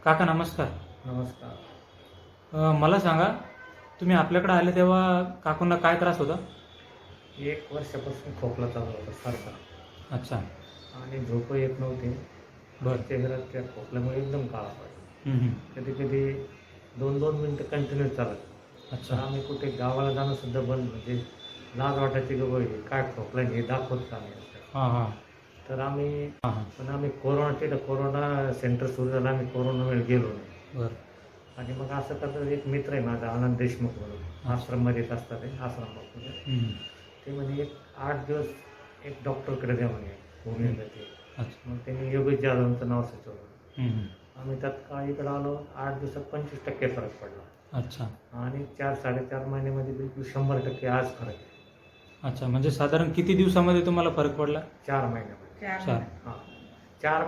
काका नमस्कार. नमस्कार. मला सांगा, तुम्ही आपल्याकडे आले तेव्हा काकूंना काय त्रास होता? 1 वर्षापासून खोकला चालू होता सारखा अच्छा. आणि झोपही येत नव्हती आणि बरं. चेहरा त्या खोकल्यामुळे एकदम काळा पडला. हं, हं. कधी-कधी 2-2 मिनिटं कंटिन्यू चालत. तर अच्छा. आम्ही कुठे गावाला जाणंसुद्धा बंद म्हणजे लाज वाटायची की बाबा हे काय खोकला हे दाखवत का नाही असं. हां, हां. तर आम्ही हां, हां. पण आम्ही कोरोना सेंटर सुरू झालं आम्ही कोरोनामध्ये गेलो नाही. बरं. आणि मग असं करता एक मित्र आहे माझा आनंद देशमुख म्हणून अच्छा. आश्रममध्येच असतात ते आश्रममध्ये. हं, हं. ते म्हणे एक 8 दिवस एक डॉक्टरकडे द्या म्हणे होमिओपॅथी. अच्छा. मग त्यांनी योगेश जाधवांचं नाव सुचवलं. हं, हं. आम्ही तात्काळ इकडं आलो. 8 दिवसात 25% फरक पडला अच्छा. आणि 4-4.5 महिन्यामध्ये बिलकुल 100% आज फरक आहे. अच्छा. म्हणजे साधारण किती दिवसामध्ये तुम्हाला फरक पडला? 4 महिन्यामध्ये. 4. हां. 4